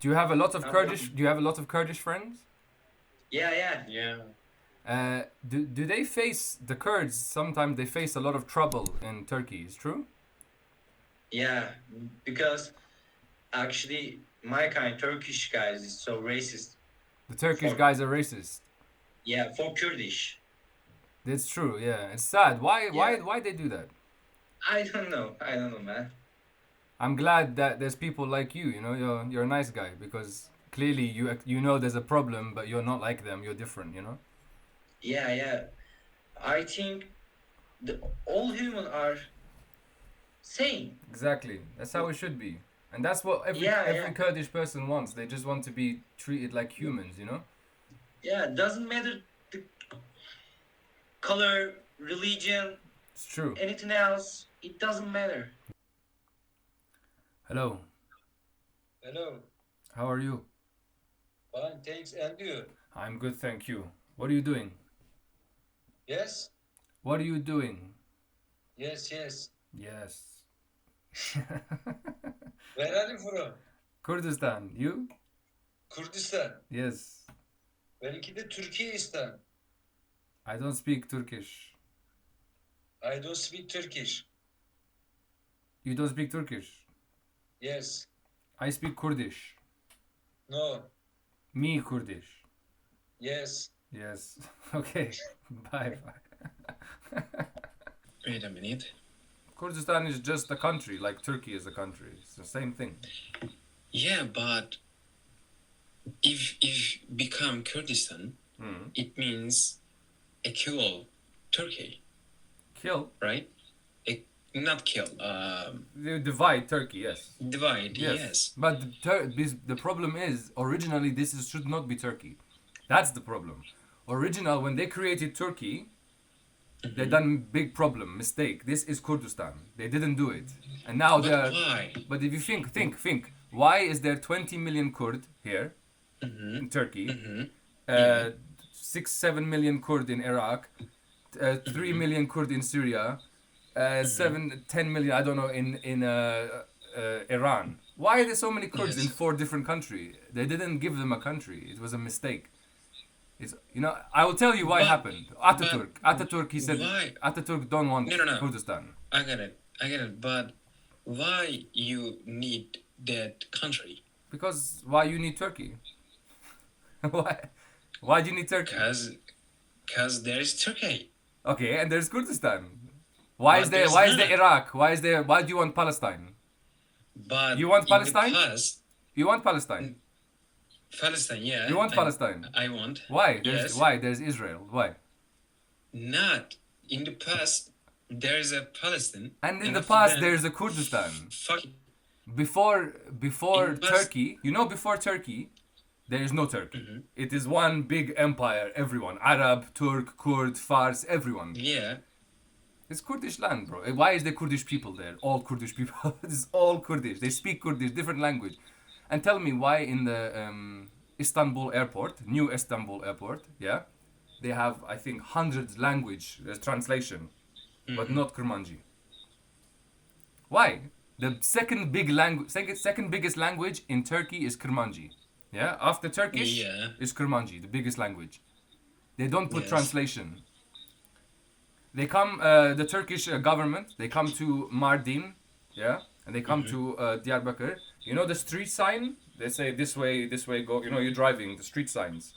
Do you have a lot of I'm Kurdish? from. Do you have a lot of Kurdish friends? Yeah. Do they face the Kurds? Sometimes they face a lot of trouble in Turkey. Is true? Yeah, because actually, my kind Turkish guys is so racist The Turkish for guys are racist. for Kurdish. That's true. Yeah, it's sad. Why? Yeah, Why they do that? I don't know, man. I'm glad that there's people like you. You know, you're a nice guy because clearly you know there's a problem, but you're not like them. You're different. You know. Yeah. I think all humans are same. Exactly. That's how it should be, and that's what every Yeah. Kurdish person wants. They just want to be treated like humans. You know. Yeah, doesn't matter the color, religion, It's true. anything else. It doesn't matter. Hello. Hello. How are you? Fine, thanks. And you? I'm good, thank you. What are you doing? Yes? What are you doing? Yes. Yes. Where are you from? Kurdistan. You? Kurdistan. Yes. Benimki de Türkiyeistan. I don't speak Turkish. I don't speak Turkish. You don't speak Turkish. Yes. I speak Kurdish. No. Me Kurdish. Yes. Yes. Okay. Bye. Wait a minute. Kurdistan is just a country, like Turkey is a country. It's the same thing. Yeah, but if become Kurdistan, it means equal Turkey, Kill. right? Not kill. They divide Turkey, yes. Divide. Yes. But the problem is, originally should not be Turkey. That's the problem. When they created Turkey, they done big problem, mistake. This is Kurdistan. They didn't do it. And now But they're... why? But if you think. Why is there 20 million Kurd here in Turkey? 6-7 million Kurd in Iraq, 3 million Kurd in Syria, 10 million, I don't know, in Iran. Why are there so many Kurds in Yes. 4 different countries? They didn't give them a country. It was a mistake. I will tell you why it happened. Ataturk, he said, why? Ataturk don't want No. Kurdistan. I get it. But why you need that country? Because why you need Turkey? Why do you need Turkey? Cause there is Turkey. Okay, and there's Kurdistan. Why is But there there's Iraq? Why do you want Palestine? But You want in Palestine? the past, You want Palestine? Palestine, yeah. You want Palestine? I want. Why? Yes. Why? There's Israel. Why? Not in the past. There is a Palestine. And in the after past that, there's a Kurdistan. Fuck. Before In the past- Turkey, before Turkey, there is no Turkey. It is one big empire. Everyone, Arab, Turk, Kurd, Fars, everyone. Yeah. It's Kurdish land, bro. Why is there Kurdish people there? All Kurdish people. It's all Kurdish. They speak Kurdish, different language. And tell me why in the Istanbul airport, new Istanbul airport, yeah, they have, I think, hundreds language translation, but not Kurmanji. Why? The second biggest language in Turkey is Kurmanji. Yeah, after Turkish is Kurmanji, the biggest language. They don't put Yes. translation. They come, the Turkish government, they come to Mardin, yeah, and they come to Diyarbakir. You know the street sign? They say this way, go. You know, you're driving, the street signs.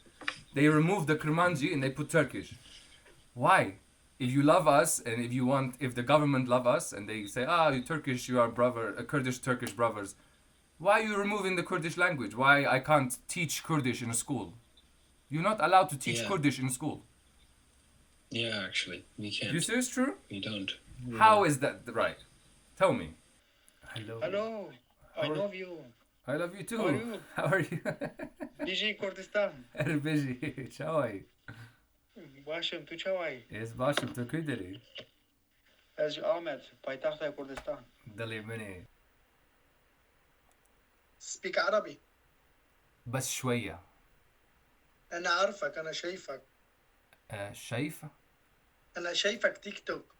They remove the Kurmanji and they put Turkish. Why? If you love us and if the government love us and they say, you're Turkish, you are Kurdish, Turkish brothers, why are you removing the Kurdish language? Why I can't teach Kurdish in a school? You're not allowed to teach Kurdish in school. Yeah, actually, we can't. You say it's true? We don't. How is that right? Tell me. Hello, I love you. I love you too. How are you? How are you? DJ Kurdistan. Erbeji, ciao ai. Bashim, tu çau ai? Yes, bashim, tu kuderi. Ez Ahmet, paytaxta Kurdistan. Dali mini. Speak عربي. بس شوية. أنا أعرفك، أنا شايفك. شايفة؟ أنا شايفك تيك توك.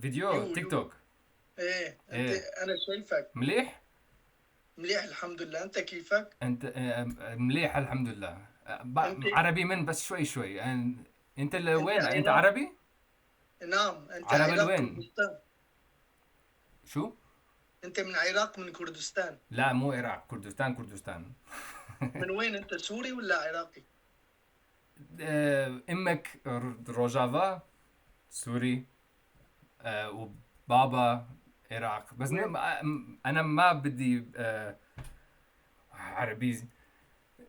فيديو تيك توك. إيه. أنا شايفك. مليح؟ مليح الحمد لله. انت كيفك؟ انت مليح الحمد لله. انت عربي من بس شوي شوي. انت وين؟ انت عراق. عربي؟ نعم انت عربي عراق الوين؟ كردستان. شو؟ انت من عراق من كردستان. لا مو العراق، كردستان كردستان. من وين انت، سوري ولا عراقي؟ امك روجافا سوري، وبابا عراق. بس وين؟ انا ما بدي عربي.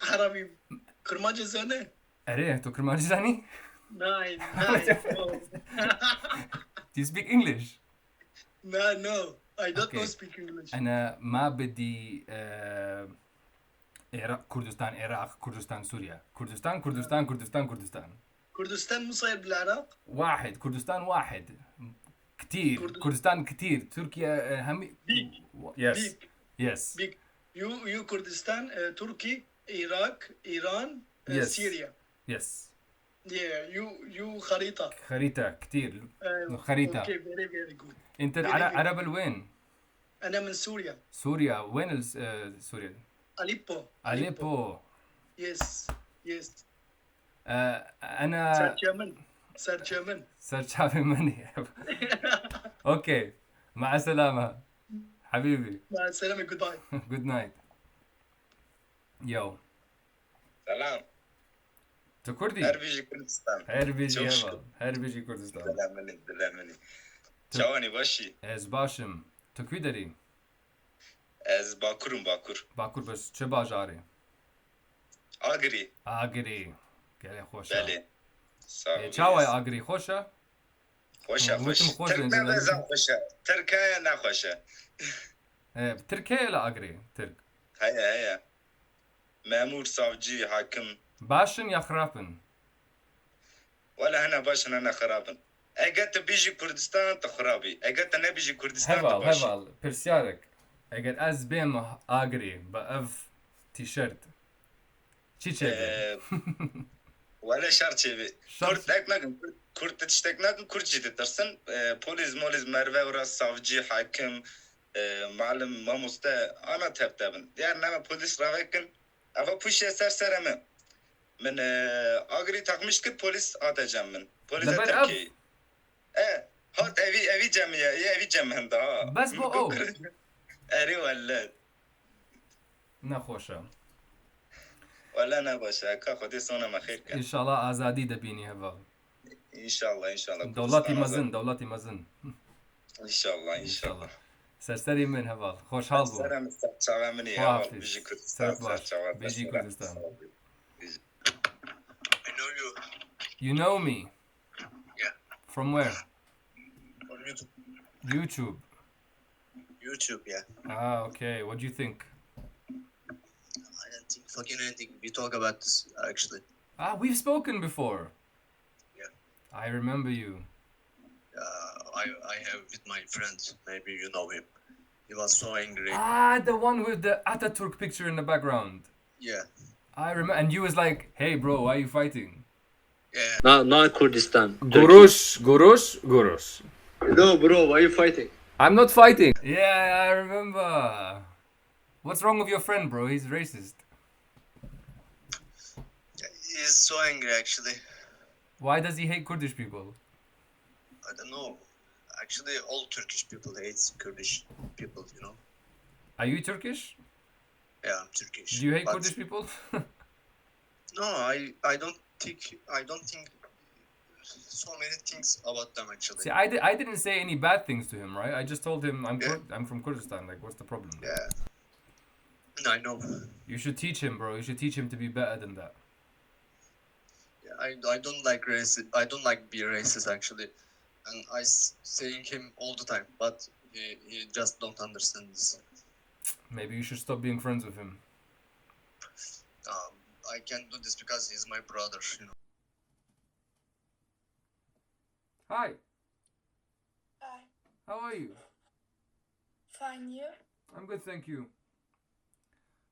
عربي. كرماجة زونة. اريه تو كرمانجاني. ناين. Do you speak English? No, I don't know Okay. speak English. انا ما بدي عراق كردستان عراق كردستان سوريا كردستان كردستان كردستان كردستان. كردستان مو صاير بالعراق؟ واحد كردستان واحد. كتير كردستان. كردستان كتير. تركيا هم. Big. Yes. Big. Yes. Big. You Kurdistan, Turkey, Iraq, Iran, Yes. Syria. Yes. Yeah, you خريطة. خريطة كتير. خريطة. Okay, very good. انت Very good. عرب الوين؟ أنا من سوريا. سوريا وين سوريا؟ أليبو. أليبو. Yes. انا سر German. سرشافي مني. اوكي مع السلامة حبيبي. مع السلامة. Goodbye. Good night. Yo. سلام. تو كردي؟ هر بيجي كردستان. هر بيجي شوف. هبل. هر بيجي كردستان. دلع مني. چاوانی باشی. از باشم. تو کی داری؟ از باکورم. باکور بس چه باجاری؟ آگری. آگری. گله خوشه. بله. ساوی. چاوای آگری خوشه؟ خوشه. وتم خوش ترک انت. نزام خوشه. ترکیه نخوشه. ترکیه لا آگری ترک. هيا. مأمور savcı hakim. باشن یا خرابن؟ ولا هنا باشن أنا خرابن. اگه بيجي كردستان تخرابي. اگه نبيجي كردستان تباشي. هبل پرسیارک. اگر از بیم آگری با اف تیشرت چی چه؟ ولا شرط شيء. شرط. Kurt ekmeğin Kurt tiştekmeğin Kurtçı detersin. Polis merve ora savcı hakim معلم ما مستا أنا تبتبن. يعني نما polis ravekin. Ava push eser sereme. من agri takmış ki polis atacağım ben. Polis لبر atar اف. ki. هات evi camiye evi camiye daha. بس بو او. أري ولا نخوشه. ولا أنا باشا كأخذ سونا ما خير كان. ان شاء الله آزادی دبینی هبل. إن شاء الله. دولتی مزن دولتی مزن. إن شاء الله. سرسری من هبل. خوشحال بو. سلام سلام مني يا خداحافظ. بيجي كردستان. سرت باش. بيجي كردستان. I know you You know me? Yeah. From where? on YouTube. YouTube, yeah. Ah, okay. What do you think? I don't think fucking anything. We talk about this actually. Ah, we've spoken before. Yeah. I remember you. I have with my friend. Maybe you know him. He was so angry. Ah, the one with the Ataturk picture in the background. Yeah. I remember, and you was like, "Hey, bro, why are you fighting?" Yeah. Not Kurdistan. Gurush. No, bro. Why are you fighting? I'm not fighting. Yeah, I remember. What's wrong with your friend, bro? He's racist. He's so angry actually. Why does he hate Kurdish people? I don't know. Actually, all Turkish people hate Kurdish people. You know. Are you Turkish? Yeah, I'm Turkish. Do you hate but Kurdish people? No, I don't think so many things about them actually. See, I didn't say any bad things to him, right? I just told him I'm from Kurdistan. Like, what's the problem? Yeah. I know. You should teach him, bro. You should teach him to be better than that. Yeah, I don't like racist. I don't like be racist actually, and saying him all the time, but he just don't understand this. Maybe you should stop being friends with him. I can't do this because he's my brother. You know. Hi. Hi. How are you? Fine, you? I'm good, thank you.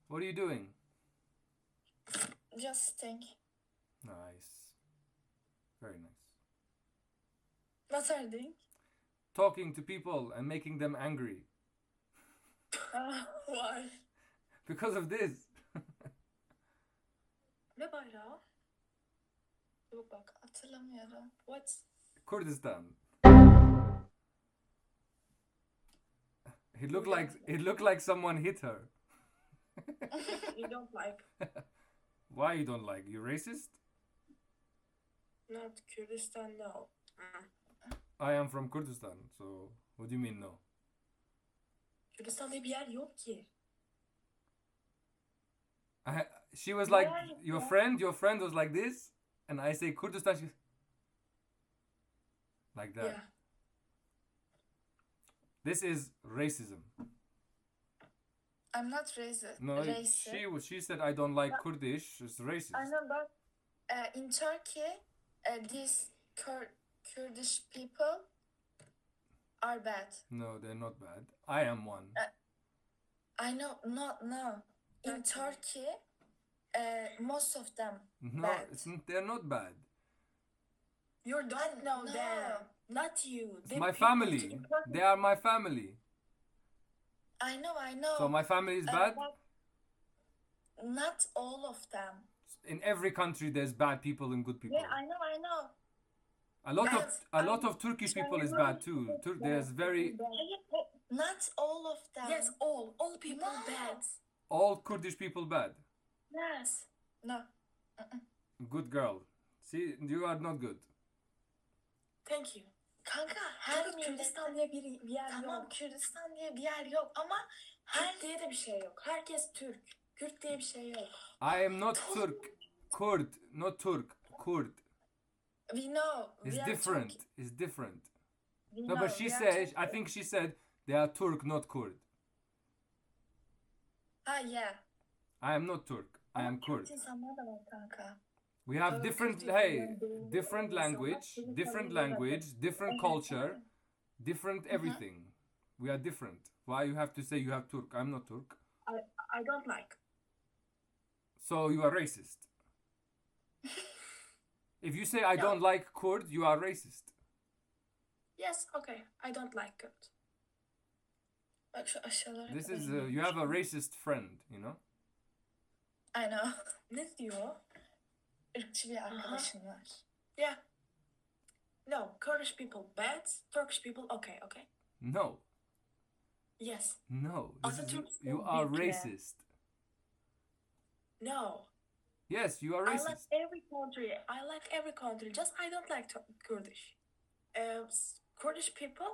What are you doing? Just think. Nice. Very nice. What are you doing? Talking to people and making them angry. Why? Because of this. Ne bayrağı? Yok bak hatırlamıyorum. What? Kurdistan. It looked like someone hit her. You don't like. Why you don't like? You racist? Not Kurdistan, no. I am from Kurdistan, so what do you mean no? Kürdistan diye bir yer yok ki. She was like, Why? your friend was like this, and I say Kurdistan, she's like that. Yeah. This is racism. I'm not racist. No, racist. she said I don't like Kurdish. It's racist. I know, but in Turkey, these Kurdish people are bad. No, they're not bad. I am one. I know, no. In Turkey, most of them No, bad. they're not bad. You don't know them. Not you. It's my family. They are my family. I know. So my family is bad. but not all of them. In every country, there's bad people and good people. Yeah, I know. A lot of Turkish people is bad too. There's very Not all of them. Yes, all people bad. all Kurdish people bad. Yes. No. Good girl. See, you are not good. Thank you. Kanka her Kürdistan diye bir yer yok. Tamam Kürdistan diye bir yer yok ama Kürt diye de bir şey yok. Herkes Türk. Kürt diye bir şey yok. I am not Turk. Kurd, not Turk. Kurd. We know. It's we are different. Turk. It's different. We No, know, but she we are said, Turk. I think she said they are Turk, not Kurd. Yeah. I am not Turk. I am Kurd. Kürt insanlar da var kanka. We have Turk different, people hey, and different language, different culture, different everything. We are different. Why you have to say you have Turk? I'm not Turk. I don't like. So you are racist. If you say I don't like Kurd, you are racist. Yes, okay. I don't like Kürt. Bak şu aşağılara. This is, you have a racist friend, you know? I know. Ne diyor? Irkçı bir arkadaşın var. Yeah. No, Kurdish people bad, Turkish people okay. No. Yes. No. This is, Atatürk you are sevdik ya. racist. No. Yes, you are I like racist. every country. Just I don't like Kurdish. Kurdish people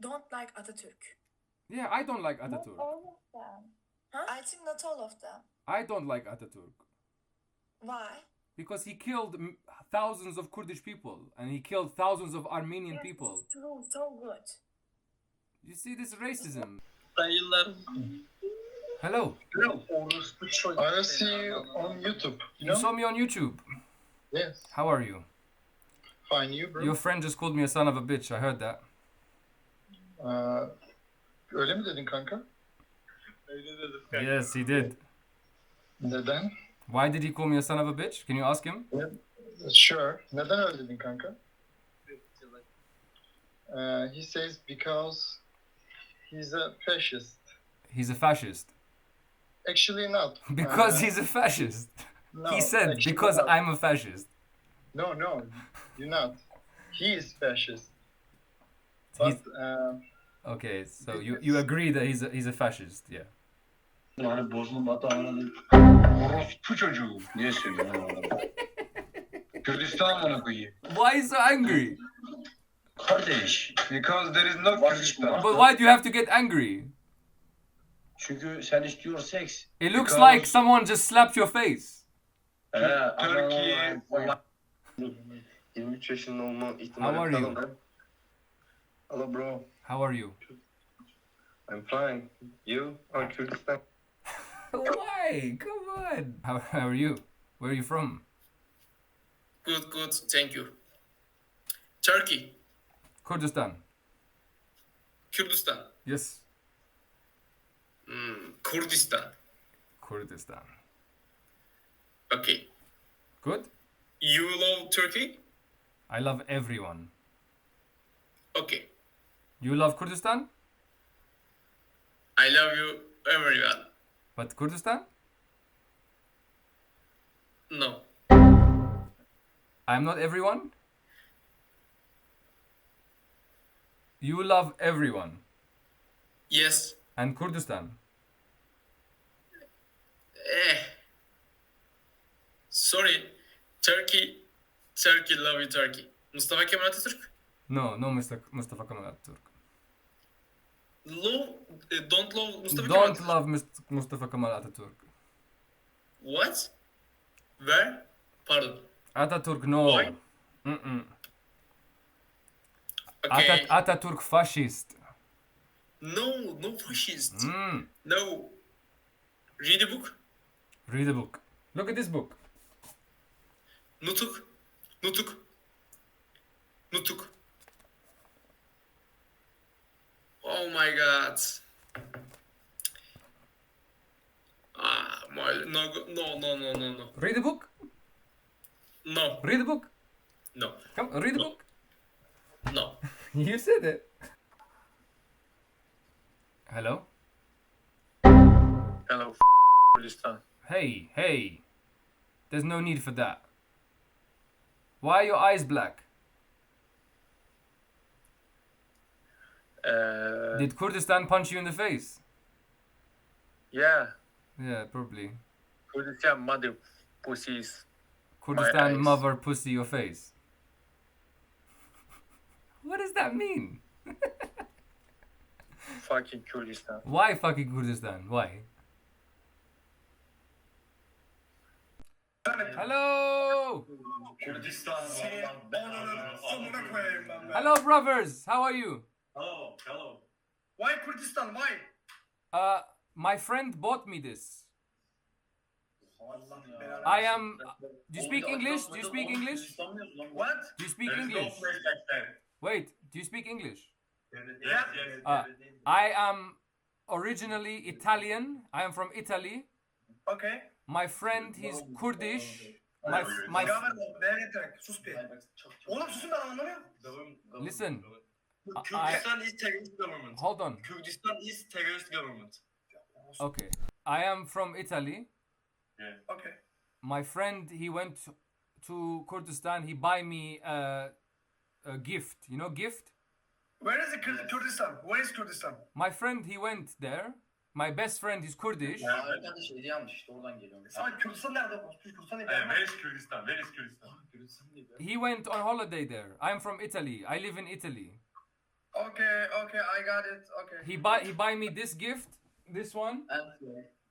don't like Atatürk. Yeah, I don't like Not Atatürk. all of them. Huh? I think not all of them. I don't like Atatürk. Why? Because he killed thousands of Kurdish people and he killed thousands of Armenian Yes, people. it's true, so good. You see this racism. Hello. Hello. I see you on YouTube. You saw me on YouTube. Yes. How are you? Fine, you bro. Your friend just called me a son of a bitch. I heard that. Öyle mi dedin kanka? Yes, he did. Neden? Why did he call me a son of a bitch? Can you ask him? Sure. Neden öyle dedin kanka? He says because he's a fascist. He's a fascist. Actually not. Because he's a fascist. No, He said actually because not. I'm a fascist. No, you're not. He is fascist. But Okay, so you agree that he's a fascist, yeah. Yani bozma batağının orospu çocuğu. Niye söylüyorsun onu? Kürdistan onu koyayım. Why is so angry? Kardeş. Because there is no Kürdistan. But why do you have to get angry? Çünkü sen istiyorsun seks. It looks Because- like someone just slapped your face. Türkiye. 23 yaşında olma How ihtimali are you? kalın. Hello bro. How are you? I'm fine. You? Oh, Kurdistan. Why? Come on. How are you? Where are you from? Good. Thank you. Turkey, Kurdistan. Kürdistan, Yes. Kurdistan. Kurdistan. Okay. Good? You love Turkey? I love everyone. Okay. You love Kurdistan? I love you, everyone. But Kurdistan? No. I'm not everyone? You love everyone. Yes. And Kurdistan? Sorry. Turkey love you Turkey. Mustafa Kemal Atatürk? No, no Mustafa Kemal Atatürk. Don't love Mustafa Kemal Don't Atatürk. love Mustafa Kemal Atatürk. What? Where? Pardon. Atatürk, no. Why? Mm-mm. Okay. Atatürk fascist. No fascist. Mm. No. Read a book. Read a book. Look at this book. Nutuk. Oh my god. No. Read a book. No. Read a book. No. Come, read a No. book. No. You said it. Hello? Hello, Kurdistan. Hey. There's no need for that. Why are your eyes black? Did Kurdistan punch you in the face? Yeah, Yeah, probably. Kurdistan mother pussies. Kurdistan eyes. mother pussy your face. What does that mean? Fucking Kurdistan. Why fucking Kurdistan? Why? Hello! Kurdistan. Amına koyayım ben be. Hello, brothers! How are you? Hello. Why Kurdistan? Why? My friend bought me this. Allah belanı. I am. Do you speak English? Do you speak English? What? Do you speak English? Wait, do you speak English? Yeah. I am originally Italian. I am from Italy. Okay. My friend, he's Kurdish. Government, devlet direkt. Sus bir. Oğlum susun ben anlamıyorum. Listen. Kurdistan is terrorist government. Hold on. Kurdistan is terrorist government. Okay. I am from Italy. Okay. My friend, he went to Kurdistan. He buy me a gift. You know, gift. Where is the Kurdistan? Where is Kurdistan? My friend, he went there. My best friend is Kurdish. Arkadaş hediye almış işte oradan geliyor. Sen Kürdistan nerede? Kürdistan nerede? Where is Kurdistan? Where is Kurdistan? He went on holiday there. I'm from Italy. I live in Italy. Okay, I got it. Okay. He buy me this gift, this one,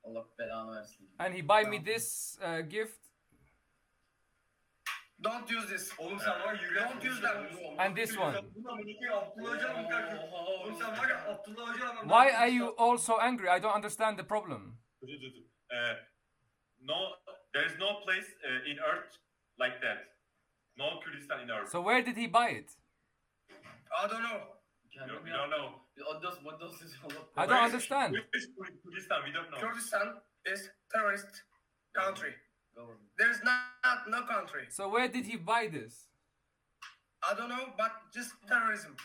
Allah belanı versin. and he buy me this gift Don't use this. Oğlum sen var ya Don't use that. and this one. Abdullah Hoca'nın Oğlum sen var ya Abdullah Hoca'nın Why are you all so angry? I don't understand the problem. No, there is no place in Earth like that. No Kurdistan in Earth. So where did he buy it? I don't know. We don't know. I don't understand. Where is Kurdistan? We don't know. Kurdistan is terrorist country. There's no country. So where did he buy this? I don't know, but just terrorism.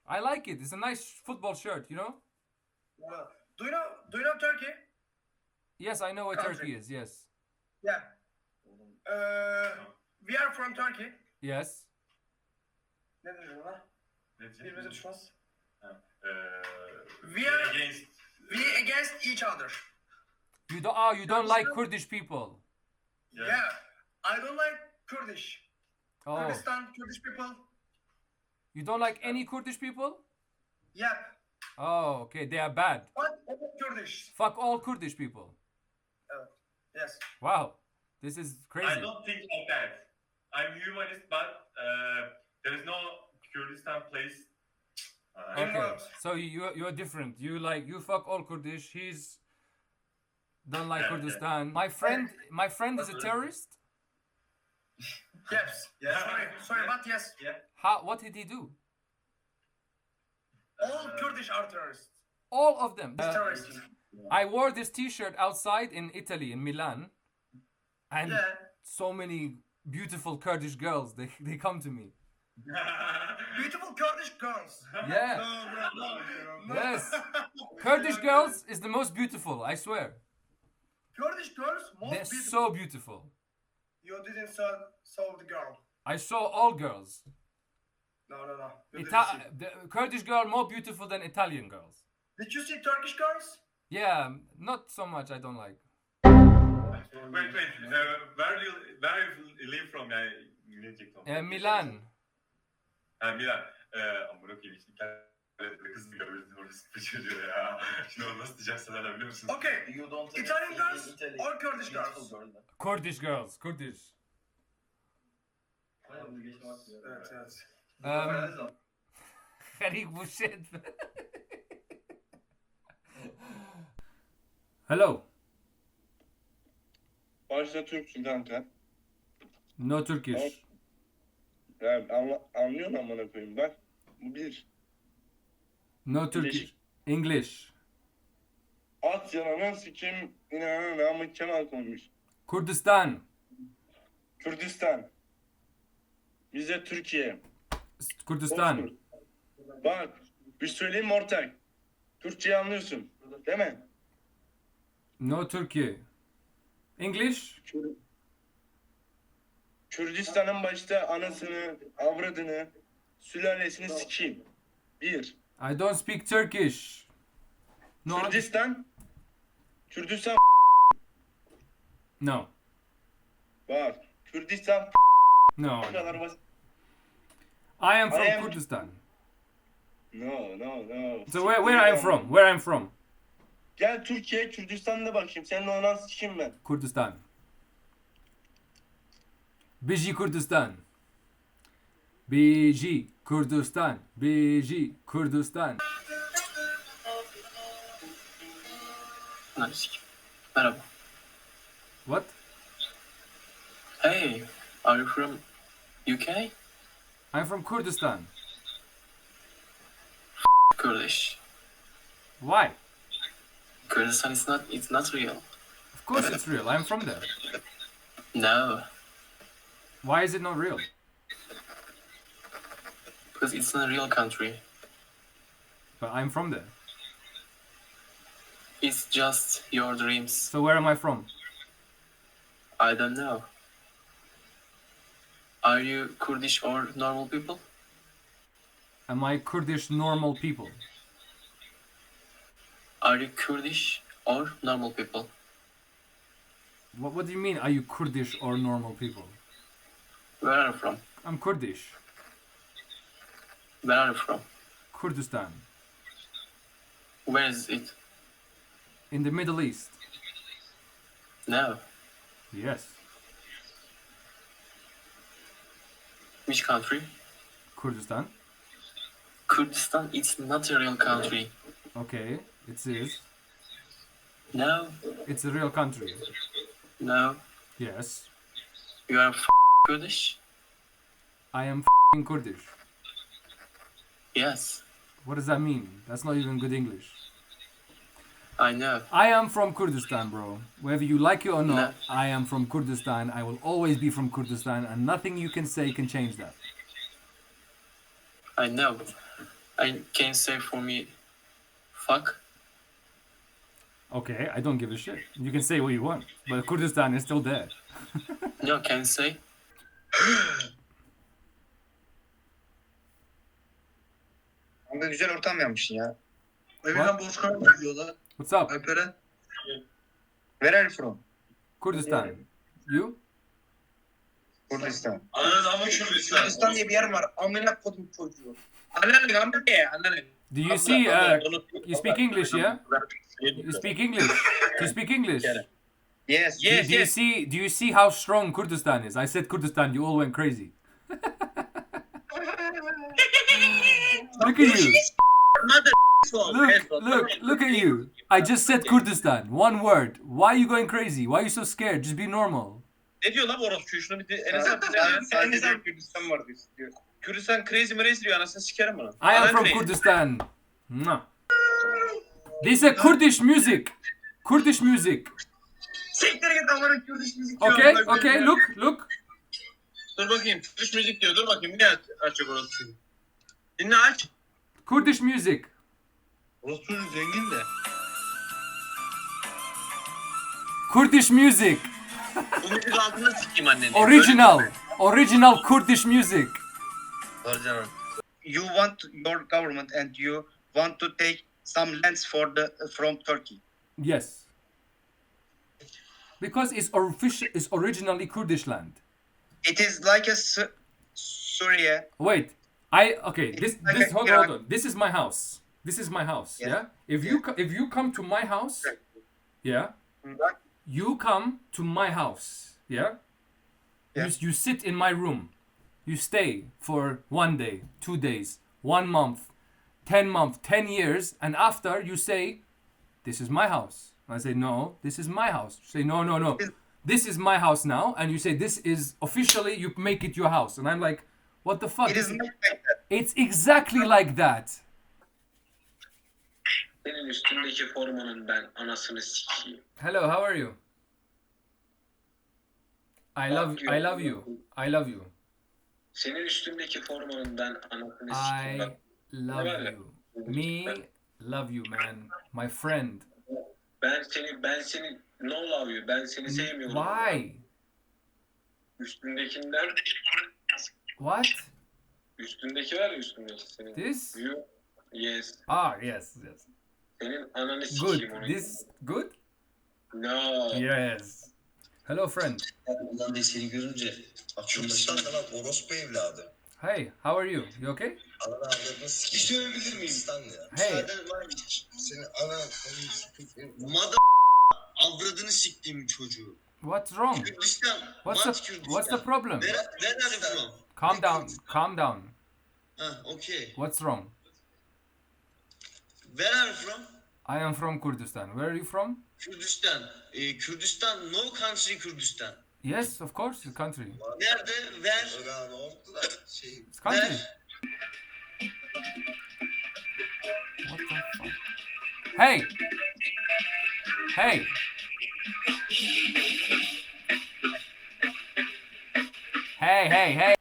I like it. It's a nice football shirt, you know? Do you know Turkey? Yes, I know where Country. Turkey is. Yes. Yeah. We are from Turkey. Yes. Ne diyorsun lan? Birbirimize düşmez. We are against. We against each other. You don't like Kurdish people. Yeah. I don't like Kurdish. Oh. Kurdistan, Kurdish people. You don't like any Kurdish people? Yeah. Oh, okay. They are bad. What? Kurdish. Fuck all Kurdish people. Yes. Wow. This is crazy. I don't think like that. I'm humanist, but there is no Kurdistan place. Okay. So you're different. You fuck all Kurdish. He's don't like Kurdistan. My friend is a terrorist. Yes. Sorry, but yes. What did he do? All Kurdish are terrorists. All of them. Terrorists. I wore this T-shirt outside in Italy, in Milan, and Yeah. so many beautiful Kurdish girls. They come to me. Beautiful Kurdish girls. Yeah. No. Yes. Kurdish girls is the most beautiful. I swear. Kurdish girls most They're beautiful. so beautiful. You didn't saw the girl. I saw all girls. No. You didn't see. The Kurdish girl more beautiful than Italian girls. Did you see Turkish girls? Yeah, not so much. I don't like. Wait. Where you live from? Yani diyecektim. Milan. Ha Milan. Amına koyayım işte kız bir orası çocuğu ya. Şimdi onu nasıl diyeceğim sana biliyor musun? Okay. You don't Italian girls or Kurdish girls? Kurdish girls. Kurdish. Evet. Harik bu shit. Hello. Başta Türksün kanka. No Turkish. Yani anlıyorsun amına koyayım bak. Bu bir. No Turkish. English. At yanana sikim inanana namı Kemal koymuş. Kurdistan. Kürdistan. Bize Türkiye. Kurdistan. Bozkurt. Bak bir söyleyeyim mi ortak? Türkçeyi anlıyorsun. Değil mi? No Turkey. English. Kürdistan'ın başta anasını, avradını, sülalesini sikeyim. Bir. I don't speak Turkish. No. Kürdistan No. var. Kürdistan No. bu kadar basit. I am from I am- Kurdistan. No. So where I'm from? Where I'm from? Gel Türkiye, Kürdistan'da bakayım. Seninle olan sikeyim ben. Kurdistan. Biji Kurdistan. Biji Kurdistan. Biji Kurdistan. Merhaba. What? Hey, are you from UK? I'm from Kurdistan. Kurdish. Why? Kurdistan it's not real. Of course it's real. I'm from there. No, Why is it not real? because it's not a real country. But I'm from there. It's just your dreams. So where am I from? I don't know. Are you Kurdish or normal people? Am I Kurdish normal people? Are you Kurdish or normal people? What do you mean, are you Kurdish or normal people? Where are you from? I'm Kurdish. Where are you from? Kurdistan. Where is it? In the Middle East. No. Yes. Which country? Kurdistan. Kurdistan it's not a real country. Okay, it is. No, It's a real country. no. Yes. You are Kurdish? I am Kurdish. Yes, What does that mean? That's not even good English. I know. I am from Kurdistan, bro. Whether you like it or not, No. I am from Kurdistan. I will always be from Kurdistan, and nothing you can say can change that. I know. I can say for me, fuck. Okay, I don't give a shit. You can say what you want, but Kurdistan is still there. No, can say. Kanka güzel ortam yapmışsın ya. Evinden Bozkır'a diyorlar. What's up? Alperen. Where are you from? Kurdistan. You? Kurdistan. Kürdistan diye bir yer var. Amına kodum çocuğu. Annenin. Do you see? You speak English, yeah? You speak English. Do you speak English? Yes. Do you see how strong Kurdistan is? I said Kurdistan. You all went crazy. Look at you. Look at you. I just said Kurdistan. One word. Why are you going crazy? Why are you so scared? Just be normal. Ne diyor lan bu orospu? Şunu bir Sadece Kürdistan var diyor. Kürdistan crazy mrezi diyor, anasını sikerim bunu. I am from Kurdistan. Mwah. This is Kurdish music. Kurdish music. Siktir git amına Kurdish müzik. Okay, look. Dur bakayım, Kurdish müzik diyor, dur bakayım, ne açacak orospu? Dinle aç. Kurdish music. Orası zengin de. Kurdish music. Bu müzik altına sikeyim anneni. Original Kurdish music. Orijinal. You want your government and you want to take some lands from Turkey. Yes. Because it's originally Kurdish land. It is like a Syria. Wait. Hold on. This is my house. Yeah. If you come to my house, yeah. You come to my house, yeah. You sit in my room. You stay for 1 day, 2 days, 1 month, 10 years, and after you say, "This is my house." I say, "No, this is my house." You say, "No. This is my house now," and you say, "This is officially." You make it your house, and I'm like, "What the fuck?" It is not like that. It's exactly like that. Senin üstündeki formanın ben anasını sikeyim. Hello, how are you? I love you. Senin üstündeki formanın ben anasını I sikeyim. Bak, love you. Me love you, man. My friend. Ben seni no love you. Ben seni sevmiyorum. Why? Üstündekinden What? üstündeki var ya üstündeki senin. This? You, yes. Yes. Senin ananı Good. sikeyim onu. This good? No. Yes. Hello, friend. Ulan de seni görünce Kürdistan'da lan orospu evladı. Hey, how are you? You okay? Ananı avradını sikeyim. Bir söyleyebilir miyim? Kürdistan'da ya. Hey. Müsaaden var mı hiç? Senin ananı Mada avradını siktiğim çocuğu. What's wrong? Kürdistan. What's the problem? Where are you from? Calm down. Okay. What's wrong? Where are you from? I am from Kurdistan. Where are you from? Kürdistan. Kürdistan, no country Kürdistan. Yes, of course, the country. Nerede? Where? It's country. What the fuck? Hey! Hey! Hey!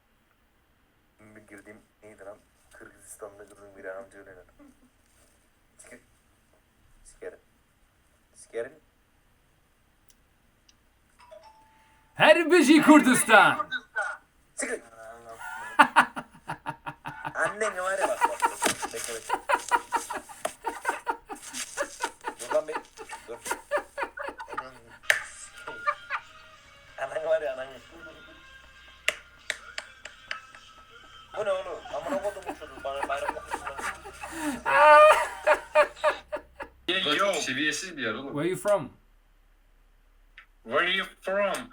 Girdiğim neydi lan? Kırgızistan'da gördüğüm bir amca öyle lan. Sikerim. Herbici Kurdistan! Sikerim. Annen var ya bak. Bekle. Dur lan bir. Dur. Anan var ya anan. Bu ne oğlum? Amına kodum bu çocuk. Bana bayram okusunlar. Yo. Seviyesiz bir yer oğlum. Where are you from? Where are you from?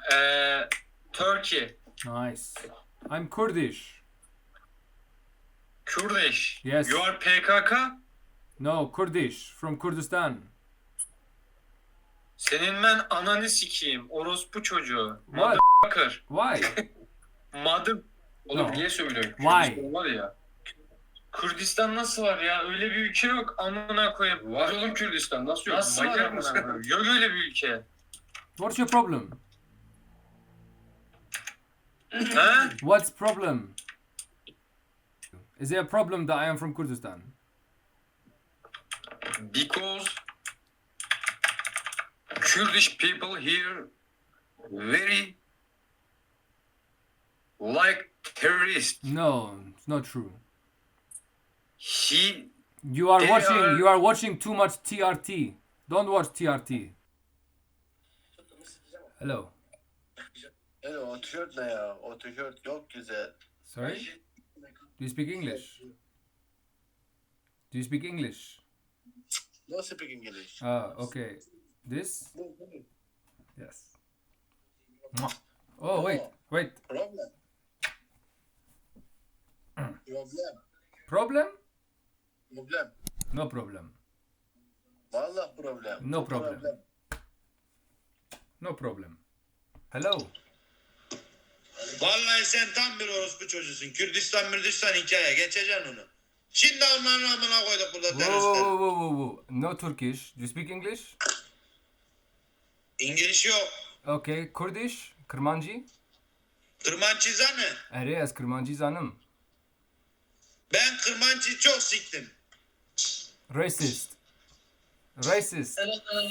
Turkey. Nice. I'm Kurdish. Kurdish. Yes. You are PKK? No, Kurdish. From Kurdistan. Senin ben ananı sikeyim. Orospu çocuğu. What? Motherfucker. Why? Mother... Oğlum No. niye söylüyorum? Why? Kürdistan var ya. Kürdistan nasıl var ya? Öyle bir ülke yok. Amına koyayım. Var oğlum Kürdistan. Nasıl yok? Nasıl var amına koyayım? Yok öyle bir ülke. What's your problem? Ha? What's problem? Is there a problem that I am from Kurdistan? Because Kurdish people here very like terrorists. No, it's not true. They You are watching too much TRT. Don't watch TRT. Hello. Hello, o tişört ne ya? O tişört çok güzel. Sorry? Do you speak English? Do you speak English? No speak English. Okay. This? Yes. Mwah. Oh, wait. Problem. Problem? Problem. No problem. Vallahi problem. No problem. No problem. Hello. Vallahi sen tam bir orospu çocuğusun. Kürdistan hikaye. Geçeceksin onu. Şimdi onların amına koyduk burada teröristler. Whoa. No Turkish. Do you speak English? İngiliz yok. Okay. Kurdish? Kırmancı? Kırmancı zanı. Evet, Kırmancı zanım. Ben Kırmancı çok siktim. Racist. Racist.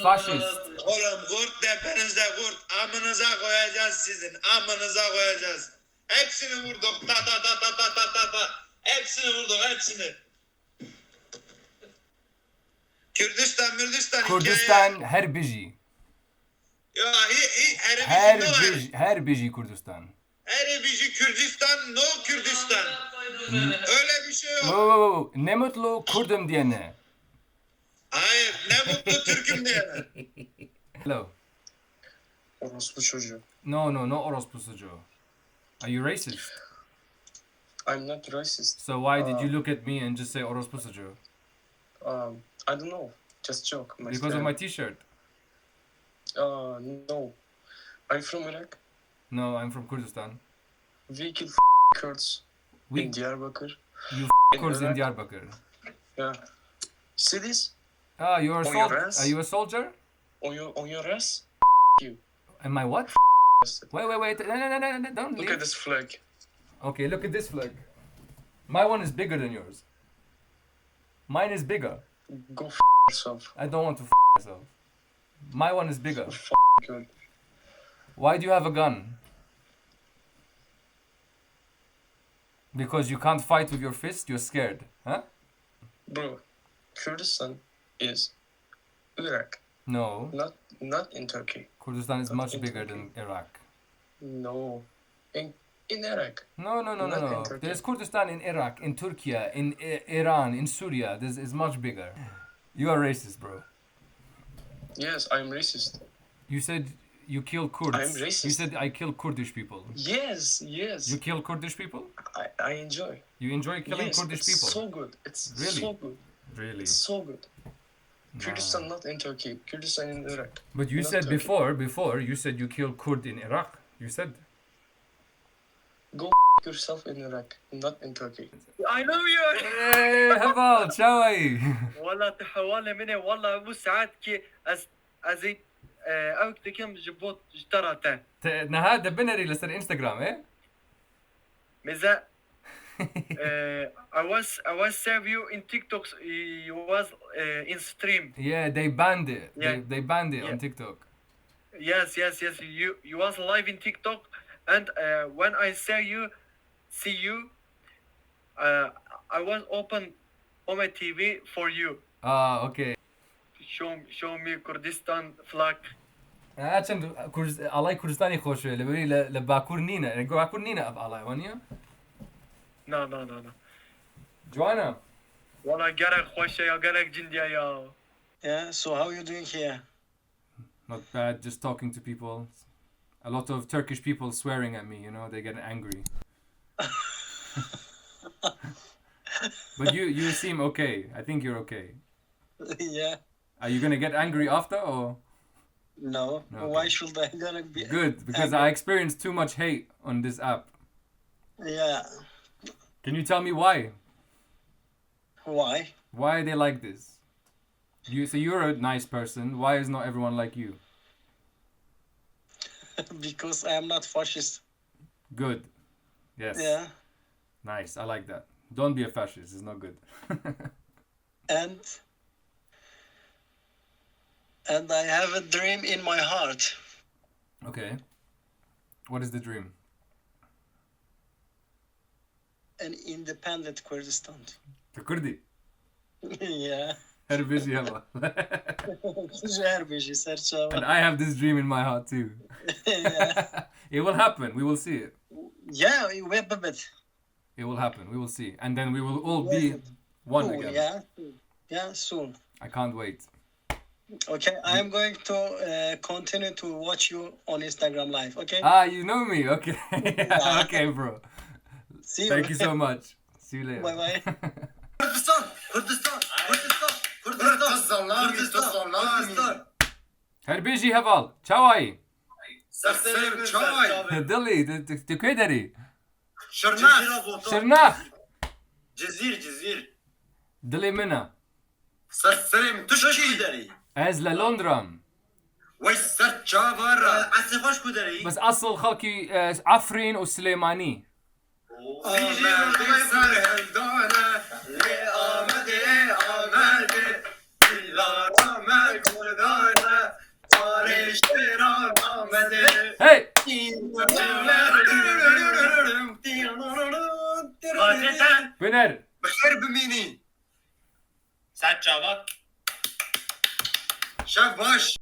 Fascist. Oğlum kurt tepenizde kurt. Amınıza koyacağız sizin. Amınıza koyacağız. Hepsini vurduk. Ta ta ta ta ta ta ta ta. Hepsini vurduk hepsini. Kürdistan, Mürdistan Kurdistan her biji. Ya Her biji Kurdistan. her biji Kürdistan, no Kürdistan. Öyle bir şey yok. Oh, ne mutlu Kurdum diyene. Hayır, ne mutlu Türk'üm diyene. Hello. Orospu çocuğu. No orospu çocuğu. Are you racist? I'm not racist. So why did you look at me and just say orospu çocuğu? I don't know. Just joke. My Because of my t-shirt. No. I'm from Iraq. No, I'm from Kurdistan. We kill Kurds We in Diyarbakır. you Kurds in Iraq. Diyarbakır. Yeah. See this? Ah, you're a On your soldier. ass? Are you a soldier? On your ass? You. Am I what? Wait. No, don't Look leave. at this flag. Okay, look at this flag. My one is bigger than yours. Mine is bigger. Go yourself. I don't want to myself. My one is bigger. Good. Why do you have a gun? Because you can't fight with your fist, you're scared, huh? Bro, Kurdistan is Iraq. No. Not in Turkey. Kurdistan is Not much in bigger Turkey. than Iraq. No. In Iraq. No. Not in Turkey. There's Kurdistan in Iraq, in Turkey, in Iran, in Syria. This is much bigger. You are racist, bro. Yes, I'm racist. You said you kill Kurds. I'm racist. You said I kill Kurdish people. Yes. You kill Kurdish people? I enjoy. You enjoy killing Yes, Kurdish it's people? so good. It's Really? so good. Really? It's so good. Kurdistan not in Turkey. Kurdistan in Iraq. But you Not said Turkey. before you said you kill Kurd in Iraq. You said Go yourself in Iraq, not in Turkey. I know you. Hey, Haval, شوي. والله تحولنا مني والله مو ساعات كي أزيد أو كم جبوت اشترته نهاد بنري لسر انستغرام إيه؟ ماذا I was serve you in TikTok. You was in stream. Yeah, they banned it. Yeah. They banned it Yeah. on TikTok. Yes. You was live in TikTok, and when I see you, I was open omeTV for you. Ah, okay. Show me Kurdistan flag. عشان الله كردستاني خوش لبري لباكور نينا باكور نينا اب الله وانيا No. Joanna. والله قرق خوش يا قرق جندي يا. Yeah, so how you doing here? Not bad, just talking to people. A lot of Turkish people swearing at me, you know, they get angry. But you seem okay. I think you're okay. Yeah. Are you gonna get angry after or? No. Okay. Why should I gonna be? Good, because I experienced too much hate on this app. Yeah. Can you tell me why? Why? Why are they like this? So you're a nice person. Why is not everyone like you? Because I am not fascist. Good. Yes. Yeah. Nice. I like that. Don't be a fascist. It's not good. And I have a dream in my heart. Okay. What is the dream? An independent Kurdistan. Kurdi. Yeah. Her busy hava. And I have this dream in my heart too. Yeah. It will happen. We will see it. Yeah, web a bit. It will happen. We will see. And then we will all be one Soon, again. yeah. Yeah, soon. I can't wait. Okay, I am going to continue to watch you on Instagram Live. Okay. Ah, you know me. Okay. Okay, bro. See you. Thank you so much. See you later. Bye bye. Kurdistan. Herbeji Heval. Çavay. Sasserim çay. Dili. Tükvederi. Şırnak. Şırnak. Cezir. Dili mina. Sasserim Türkiye. Ez لندن. ويسر çavara. Asfaş kuderi. بس أصل خلقي عفرين وسليماني. آمده Hey! Winner! بحرب ميني ساعة شعبك شاف باش